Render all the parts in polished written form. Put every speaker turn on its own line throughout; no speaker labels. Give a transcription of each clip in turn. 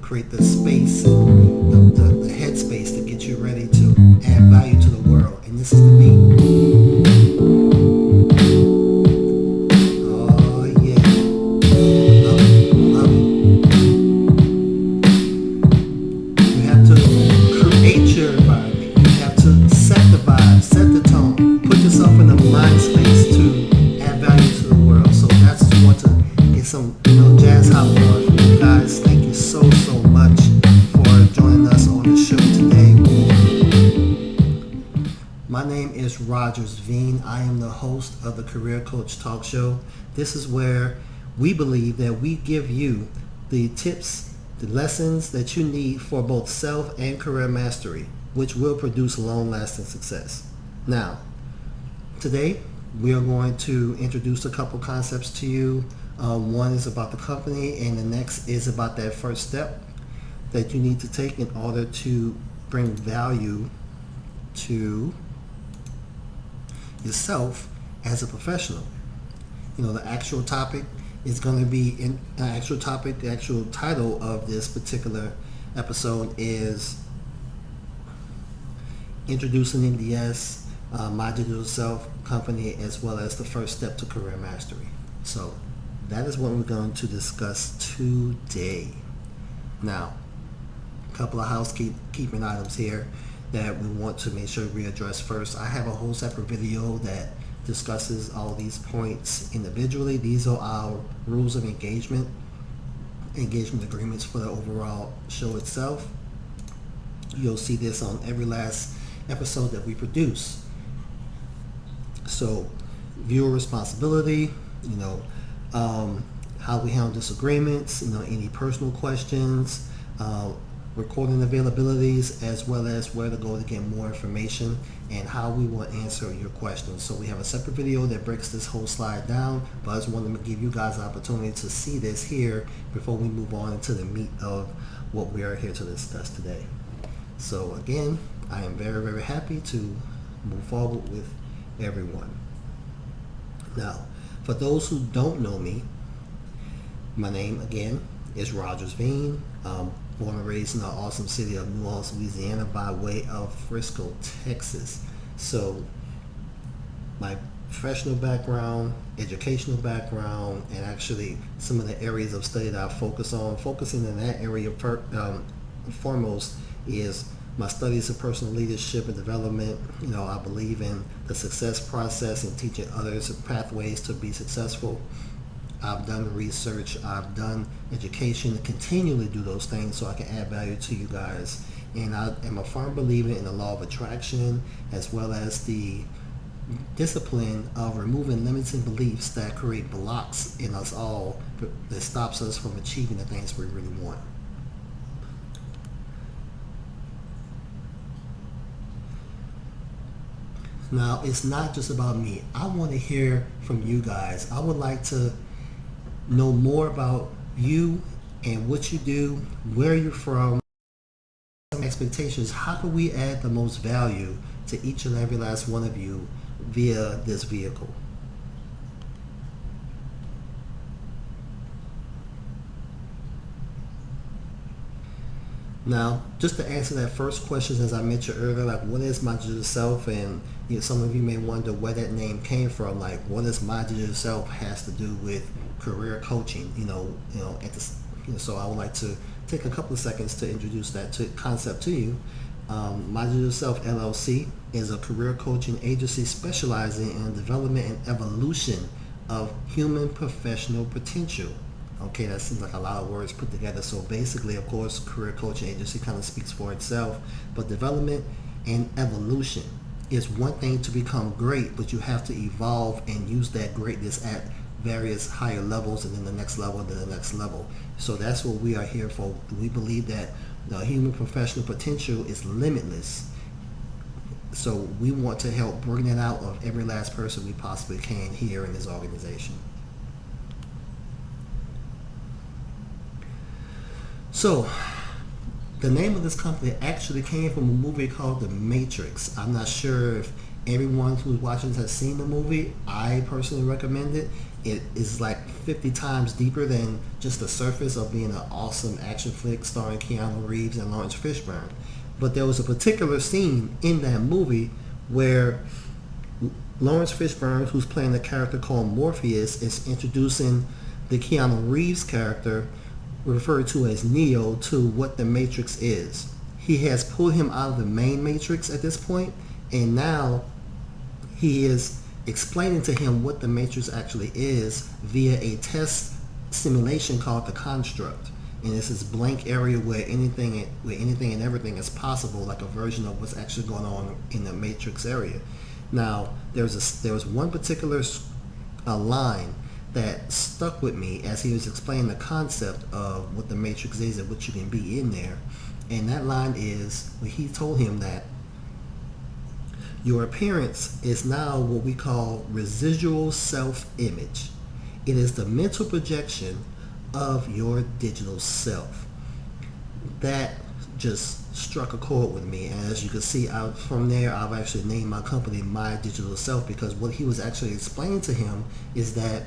create the space, the headspace to get you ready to add value to the world. And this is the beat. Oh yeah, love it, love it. You have to create your environment. You have to set the vibe, set the tone, put yourself in the mind space to add value to the world. So that's what to get some jazz hop on from you guys. Thank you so much for joining us on the show today. My name is Rogers Veen. I am the host of the Career Coach Talk Show. This is where we believe that we give you the tips, the lessons that you need for both self and career mastery, which will produce long-lasting success. Now, today we are going to introduce a couple concepts to you. One is about the company, and the next is about that first step that you need to take in order to bring value to yourself as a professional. The actual topic is going to be the actual title of this particular episode is Introducing MDS, My Digital Self Company, as well as the first step to career mastery. So that is what we're going to discuss today. Now, a couple of housekeeping items here that we want to make sure we address first. I have a whole separate video that discusses all these points individually. These are our rules of engagement agreements for the overall show itself. You'll see this on every last episode that we produce. So, viewer responsibility, how we handle disagreements, any personal questions, recording availabilities, as well as where to go to get more information and how we will answer your questions. So we have a separate video that breaks this whole slide down, but I just wanted to give you guys the opportunity to see this here before we move on into the meat of what we are here to discuss today. So again, I am very, very happy to move forward with everyone. Now, for those who don't know me, my name again is Rogers Veen. Born and raised in the awesome city of New Orleans, Louisiana, by way of Frisco, Texas. So my professional background, educational background, and actually some of the areas of study that I focusing in that area foremost is my studies of personal leadership and development. I believe in the success process and teaching others pathways to be successful. I've done research, I've done education, and continually do those things so I can add value to you guys. And I am a firm believer in the law of attraction, as well as the discipline of removing limiting beliefs that create blocks in us all that stops us from achieving the things we really want. Now, it's not just about me. I want to hear from you guys. I would like to know more about you and what you do, where you're from, some expectations. How can we add the most value to each and every last one of you via this vehicle? Now, just to answer that first question, as I mentioned earlier, like what is my digital self, and some of you may wonder where that name came from. Like, what does my digital self has to do with career coaching? So I would like to take a couple of seconds to introduce that concept to you. My Digital Self LLC is a career coaching agency specializing in the development and evolution of human professional potential. Okay, that seems like a lot of words put together. So basically, of course, career coaching agency kind of speaks for itself, but development and evolution is one thing to become great, but you have to evolve and use that greatness at various higher levels, and then the next level, and then the next level. So that's what we are here for. We believe that the human professional potential is limitless. So we want to help bring that out of every last person we possibly can here in this organization. So the name of this company actually came from a movie called The Matrix. I'm not sure if Everyone who's watching this has seen the movie. I personally recommend it. It is like 50 times deeper than just the surface of being an awesome action flick starring Keanu Reeves and Lawrence Fishburne. But there was a particular scene in that movie where Lawrence Fishburne, who's playing the character called Morpheus, is introducing the Keanu Reeves character, referred to as Neo, to what the Matrix is. He has pulled him out of the main Matrix at this point, and now he is explaining to him what the Matrix actually is via a test simulation called the Construct. And it's this blank area where anything and everything is possible, like a version of what's actually going on in the Matrix area. Now, there was one particular line that stuck with me as he was explaining the concept of what the Matrix is and what you can be in there. And that line is when he told him that your appearance is now what we call residual self-image. It is the mental projection of your digital self. That just struck a chord with me, and as you can see, from there I've actually named my company My Digital Self, because what he was actually explaining to him is that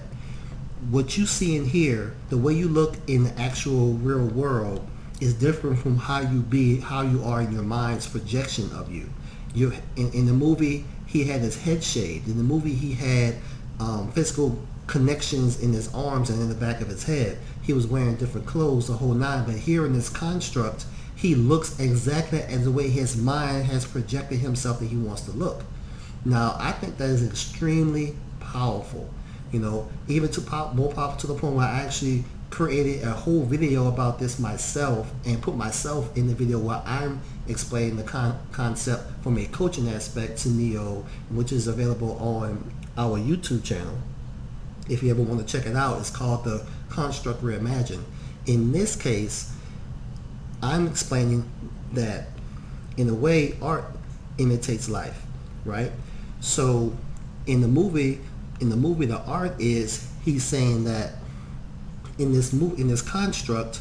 what you see in here, the way you look in the actual real world, is different from how you are in your mind's projection of you. In the movie, he had his head shaved. In the movie, he had physical connections in his arms and in the back of his head. He was wearing different clothes, the whole nine. But here in this construct, he looks exactly as the way his mind has projected himself that he wants to look. Now, I think that is extremely powerful. Even more powerful to the point where I actually created a whole video about this myself and put myself in the video where I'm explaining the concept from a coaching aspect to Neo, which is available on our YouTube channel. If you ever want to check it out, it's called the Construct Reimagined. In this case, I'm explaining that in a way art imitates life, right? So in the movie, the art is, he's saying that in this construct,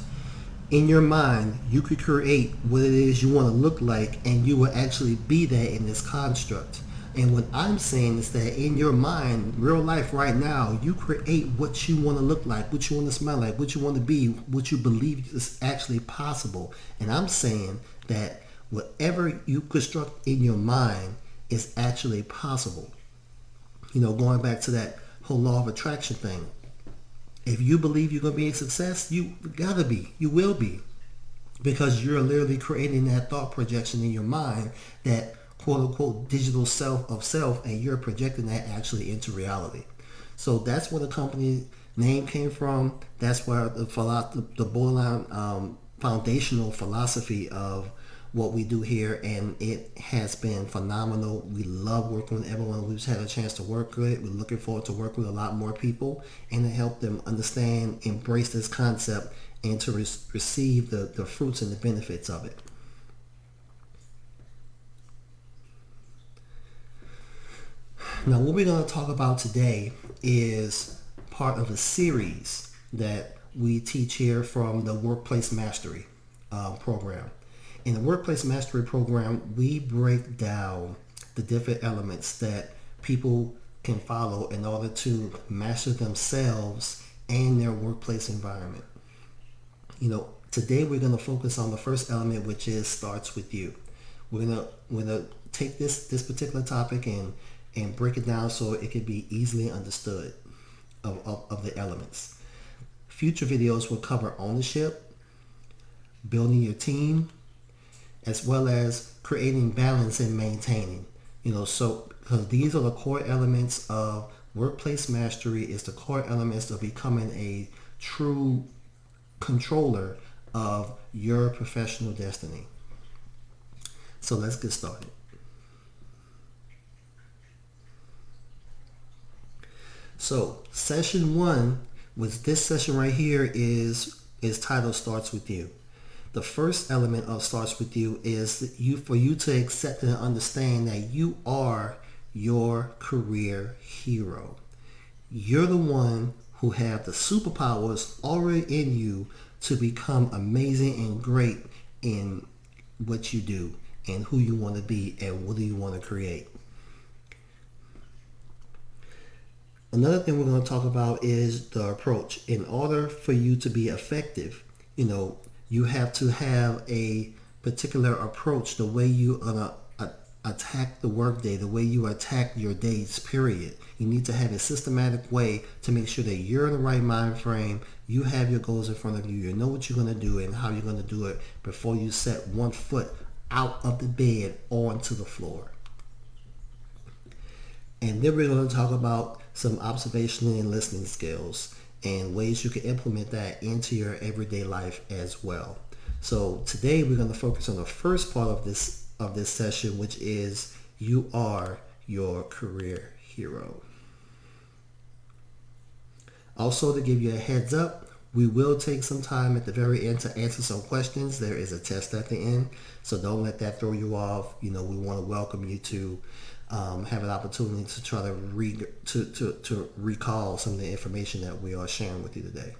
in your mind, you could create what it is you want to look like, and you will actually be that in this construct. And what I'm saying is that in your mind, real life right now, you create what you want to look like, what you want to smell like, what you want to be, what you believe is actually possible. And I'm saying that whatever you construct in your mind is actually possible. Going back to that whole law of attraction thing. If you believe you're going to be a success, you gotta be. You will be. Because you're literally creating that thought projection in your mind, that quote-unquote digital self of self, and you're projecting that actually into reality. So that's where the company name came from. That's where the borderline foundational philosophy of what we do here, and it has been phenomenal. We love working with everyone we've had a chance to work with. We're looking forward to working with a lot more people and to help them understand, embrace this concept, and to receive the fruits and the benefits of it. Now, what we're going to talk about today is part of a series that we teach here from the Workplace Mastery program. In the Workplace Mastery program, we break down the different elements that people can follow in order to master themselves and their workplace environment. Today we're going to focus on the first element, which is starts with you. We're going to take this particular topic and break it down so it can be easily understood of the elements. Future videos will cover ownership, building your team, as well as creating balance and maintaining. Because these are the core elements of workplace mastery. Is the core elements of becoming a true controller of your professional destiny. So let's get started. So session 1, with this session right here, is titled Starts With You. The first element of Starts With You is for you to accept and understand that you are your career hero. You're the one who have the superpowers already in you to become amazing and great in what you do and who you want to be and what do you want to create. Another thing we're going to talk about is the approach. In order for you to be effective, you have to have a particular approach, the way you attack the workday, the way you attack your days, period. You need to have a systematic way to make sure that you're in the right mind frame, you have your goals in front of you, you know what you're going to do and how you're going to do it before you set one foot out of the bed onto the floor. And then we're going to talk about some observation and listening skills and ways you can implement that into your everyday life as well. So today we're going to focus on the first part of this session, which is you are your career hero. Also, to give you a heads up, we will take some time at the very end to answer some questions. There is a test at the end, so don't let that throw you off. We want to welcome you to have an opportunity to try to recall some of the information that we are sharing with you today.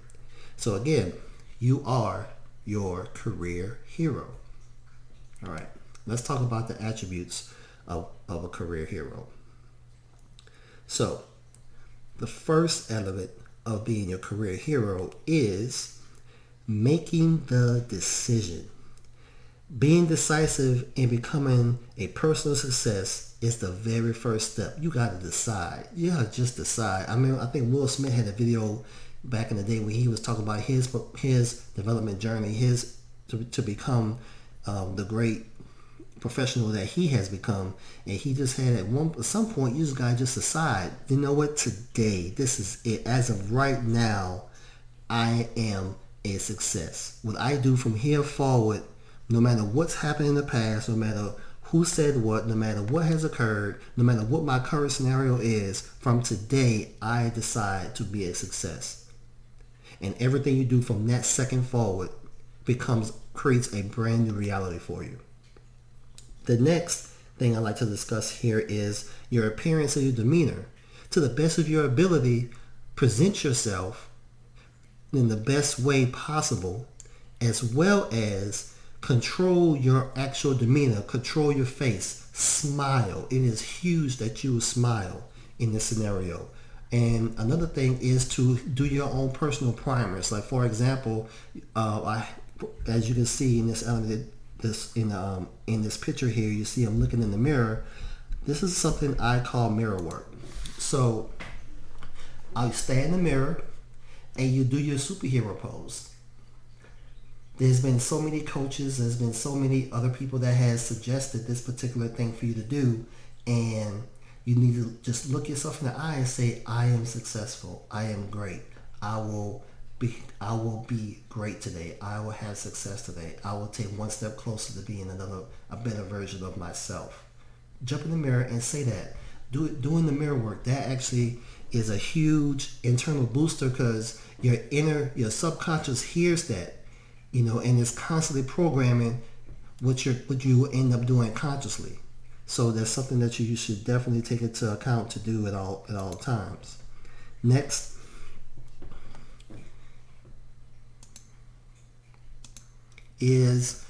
So again, you are your career hero. All right, let's talk about the attributes of a career hero. So the first element of being your career hero is making the decision. Being decisive and becoming a personal success is the very first step. You got to decide. You got to just decide. I think Will Smith had a video back in the day where he was talking about his development journey, to become the great professional that he has become, and he just had at some point you just gotta just decide, you know what, today, this is it. As of right now, I am a success. What I do from here forward, no matter what's happened in the past, no matter who said what, no matter what has occurred, no matter what my current scenario is, from today I decide to be a success. And everything you do from that second forward creates a brand new reality for you. The next thing I'd like to discuss here is your appearance and your demeanor. To the best of your ability, present yourself in the best way possible, as well as control your actual demeanor, control your face, smile. It is huge that you will smile in this scenario. And another thing is to do your own personal primers. Like, for example, as you can see in this element, in this picture here, you see I'm looking in the mirror. This is something I call mirror work. So I stand in the mirror and you do your superhero pose. There's been so many coaches, there's been so many other people that has suggested this particular thing for you to do, and you need to just look yourself in the eye and say, I am successful, I am great, I will be great today. I will have success today. I will take one step closer to being a better version of myself. Jump in the mirror and say that. Doing the mirror work, that actually is a huge internal booster, because your subconscious hears that, and it's constantly programming what you will end up doing consciously. So that's something that you should definitely take into account to do at all times. Next, is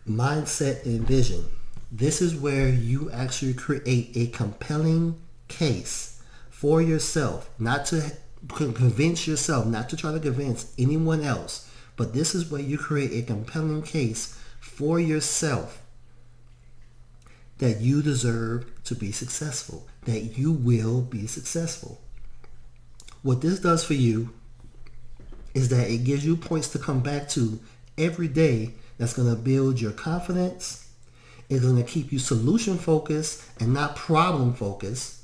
mindset and vision. This is where you actually create a compelling case for yourself, not to convince yourself, not to try to convince anyone else, but this is where you create a compelling case for yourself that you deserve to be successful, that you will be successful. What this does for you is that it gives you points to come back to every day. That's going to build your confidence. It's going to keep you solution focused and not problem focused,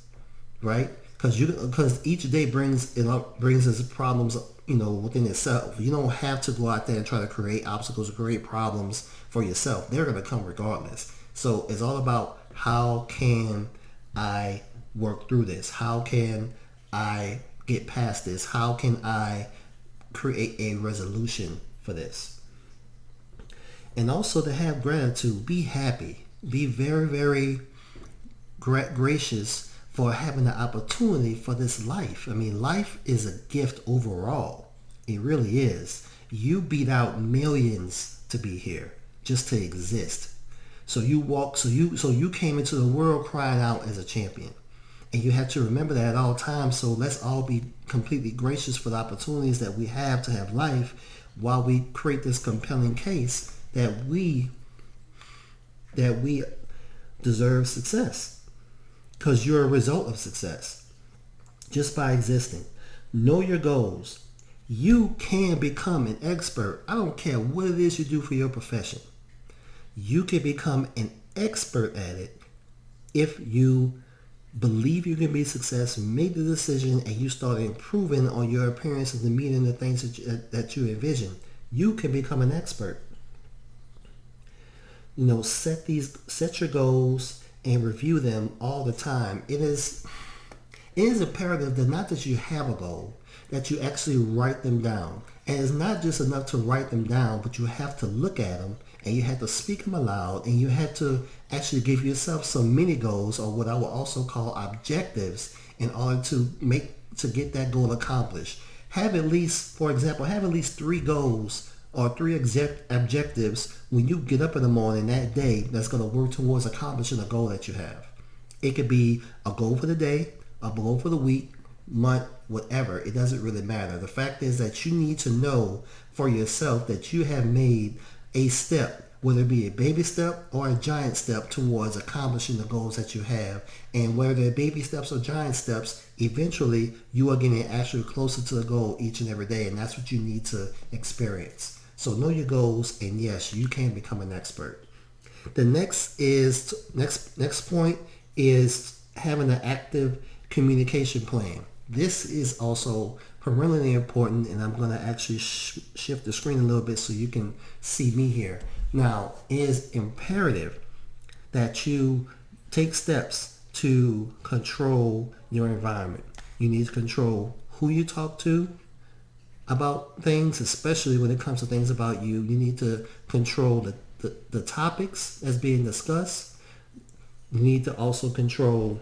right? Because each day brings us problems, within itself. You don't have to go out there and try to create obstacles or create problems for yourself. They're going to come regardless. So it's all about, how can I work through this? How can I get past this? How can I create a resolution for this? And also to have gratitude. Be happy. Be very, very gracious for having the opportunity for this life. Life is a gift overall. It really is. You beat out millions to be here, just to exist. So you came into the world crying out as a champion. And you have to remember that at all times. So let's all be completely gracious for the opportunities that we have to have life while we create this compelling case that we deserve success. Because you're a result of success just by existing. Know your goals. You can become an expert. I don't care what it is you do for your profession. You can become an expert at it if you believe you can be successful, make the decision, and you start improving on your appearance and demeanor and the things that you envision. You can become an expert. Set your goals and review them all the time. It is imperative that not that you have a goal, that you actually write them down. And it's not just enough to write them down, but you have to look at them and you have to speak them aloud, and you have to actually give yourself some mini goals, or what I would also call objectives, in order to get that goal accomplished. Have at least 3 goals or 3 objectives when you get up in the morning that day that's going to work towards accomplishing a goal that you have. It could be a goal for the day, a goal for the week, month, whatever. It doesn't really matter. The fact is that you need to know for yourself that you have made a step, whether it be a baby step or a giant step, towards accomplishing the goals that you have. And whether they're baby steps or giant steps, eventually you are getting actually closer to the goal each and every day, and that's what you need to experience. So know your goals, and yes, you can become an expert. The next point is having an active communication plan. This is also perennially important, and I'm going to actually shift the screen a little bit so you can see me here. Now, it is imperative that you take steps to control your environment. You need to control who you talk to about things, especially when it comes to things about you. You need to control the topics that's being discussed. You need to also control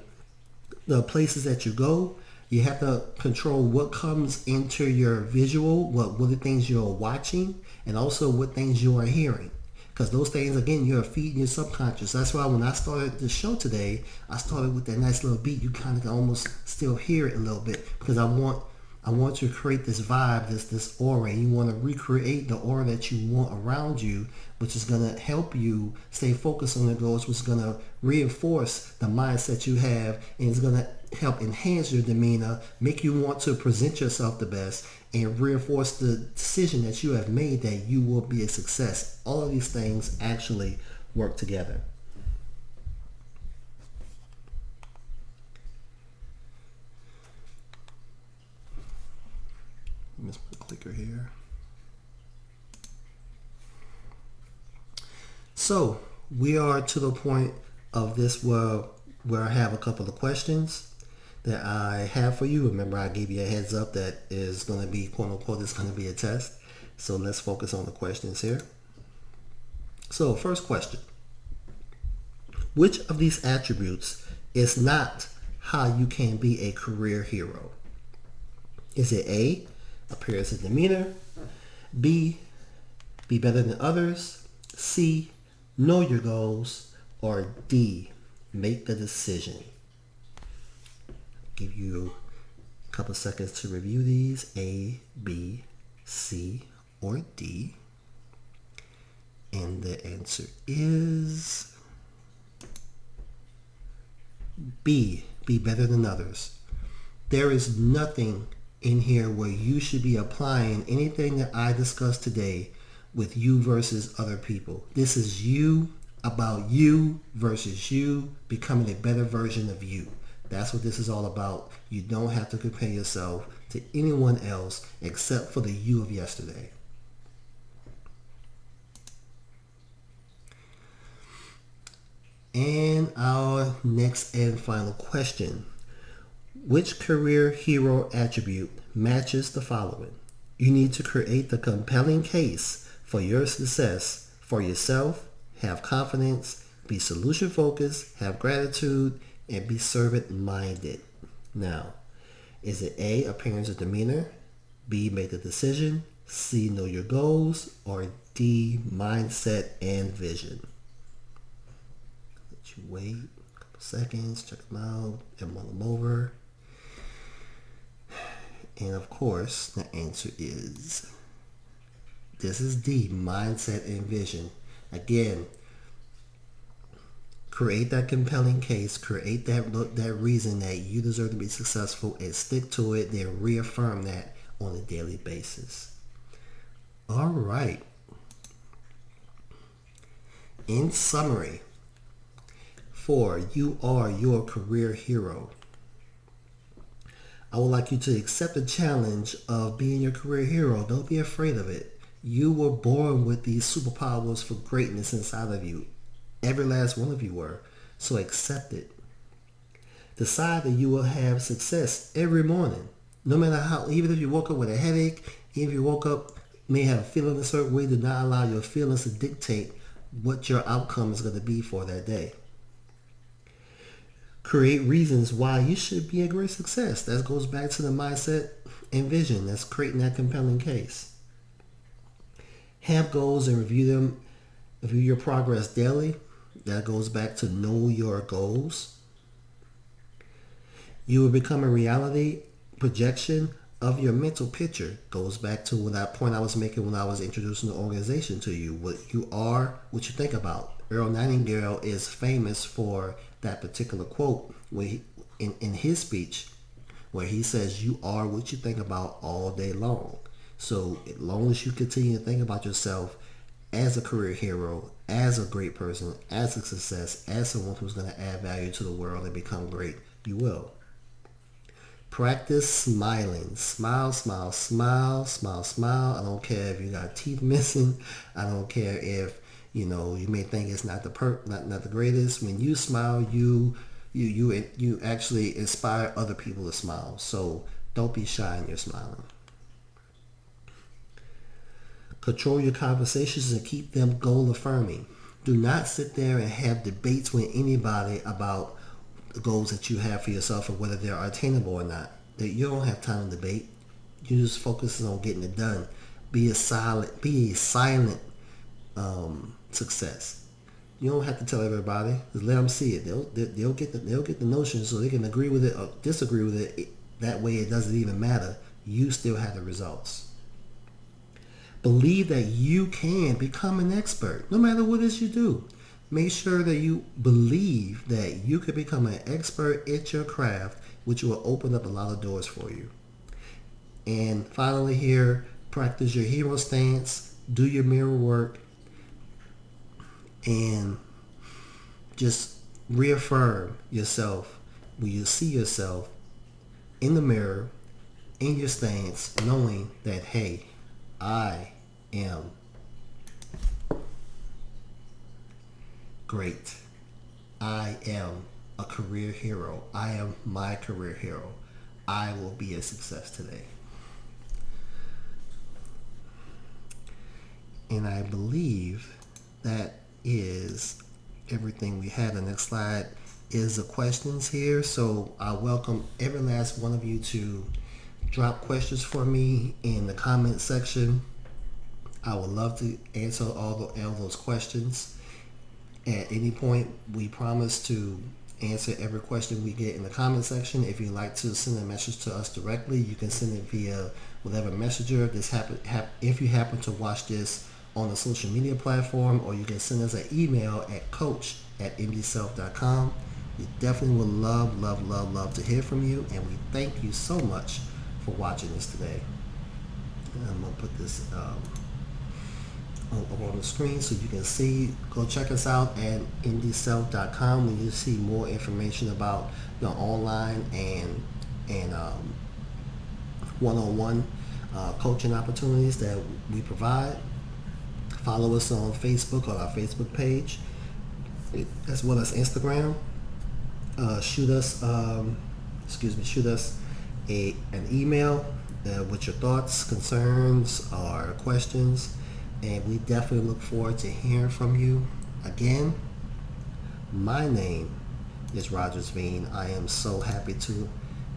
the places that you go. You have to control what comes into your visual, what the things you're watching, and also what things you are hearing. Because those things, again, you're feeding your subconscious. That's why when I started the show today, I started with that nice little beat. You kind of almost still hear it a little bit, because I want to create this vibe, this aura. You want to recreate the aura that you want around you, which is going to help you stay focused on the goals, which is going to reinforce the mindset you have, and it's going to help enhance your demeanor, make you want to present yourself the best, and reinforce the decision that you have made that you will be a success. All of these things actually work together. Let's put a clicker here. So we are to the point of this where I have a couple of questions that I have for you. Remember, I gave you a heads up that is going to be, quote unquote, it's going to be a test. So let's focus on the questions here. So first question: which of these attributes is not how you can be a career hero? Is it A, appearance and demeanor; B, be better than others; C, know your goals; or D, make the decision? Give you a couple seconds to review these. A, B, C, or D. And the answer is B, be better than others. There is nothing in here where you should be applying anything that I discussed today with you versus other people. This is you, about you versus you becoming a better version of you. That's what this is all about. You don't have to compare yourself to anyone else except for the you of yesterday. And our next and final question: which career hero attribute matches the following? You need to create the compelling case for your success for yourself, have confidence, be solution focused, have gratitude, and be servant minded. Now, is it A, appearance or demeanor; B, make the decision; C, know your goals; or D, mindset and vision? Let you wait a couple seconds, check them out, and mull them over. And of course, the answer is, this is D, mindset and vision. Again, create that compelling case, create that reason that you deserve to be successful, and stick to it, then reaffirm that on a daily basis. All right. In summary, 4, you are your career hero. I would like you to accept the challenge of being your career hero. Don't be afraid of it. You were born with these superpowers for greatness inside of you. Every last one of you were. So accept it. Decide that you will have success every morning. No matter how, even if you woke up with a headache, even if you woke up, may have a feeling a certain way, do not allow your feelings to dictate what your outcome is going to be for that day. Create reasons why you should be a great success. That goes back to the mindset and vision. That's creating that compelling case. Have goals and review your progress daily. That goes back to know your goals. You will become a reality projection of your mental picture. Goes back to that point I was making when I was introducing the organization to you. What you are, what you think about. Earl Nightingale is famous for that particular quote where in his speech where he says, you are what you think about all day long. So as long as you continue to think about yourself as a career hero, as a great person, as a success, as someone who's going to add value to the world and become great, you will. Practice smiling. Smile, smile, smile, smile, smile. I don't care if you got teeth missing. I don't care if, you may think it's not the greatest. When you smile, you actually inspire other people to smile. So don't be shy in your smiling. Control your conversations and keep them goal affirming. Do not sit there and have debates with anybody about the goals that you have for yourself or whether they're attainable or not. That you don't have time to debate. You just focus on getting it done. Be a silent success. You don't have to tell everybody. Just let them see it. They'll get the notion, so they can agree with it or disagree with it. That way, it doesn't even matter. You still have the results. Believe that you can become an expert, no matter what it is you do. Make sure that you believe that you can become an expert at your craft, which will open up a lot of doors for you. And finally here, practice your hero stance, do your mirror work, and just reaffirm yourself when you see yourself in the mirror, in your stance, knowing that, hey, I am great. I am a career hero. I am my career hero. I will be a success today. And I believe that is everything we had. The next slide is the questions here. So I welcome every last one of you to drop questions for me in the comment section. I would love to answer all those questions. At any point, we promise to answer every question we get in the comment section. If you'd like to send a message to us directly, you can send it via whatever messenger. If you happen to watch this on a social media platform, or you can send us an email at coach@mdself.com. We definitely would love to hear from you, and we thank you so much for watching this today. And I'm going to put this up on the screen so you can see. Go check us out at mdself.com when you see more information about the online and one-on-one coaching opportunities that we provide. Follow us on Facebook, on our Facebook page, as well as Instagram. Shoot us an email with your thoughts, concerns, or questions, and we definitely look forward to hearing from you. Again, my name is Rogers Bean. I am so happy to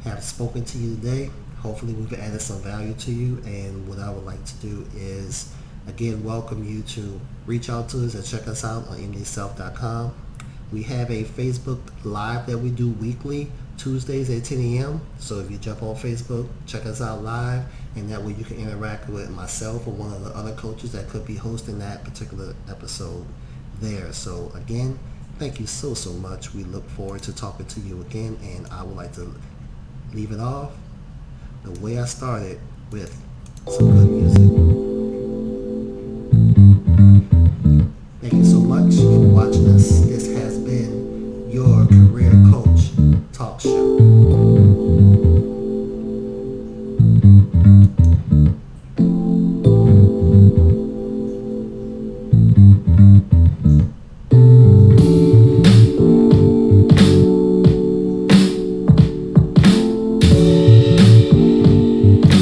have spoken to you today. Hopefully we've added some value to you, and what I would like to do is again welcome you to reach out to us and check us out on mdself.com. We have a Facebook Live that we do weekly, Tuesdays at 10 a.m. So if you jump on Facebook, check us out live, and that way you can interact with myself or one of the other coaches that could be hosting that particular episode there. So again, thank you so much. We look forward to talking to you again, and I would like to leave it off the way I started, with some good music.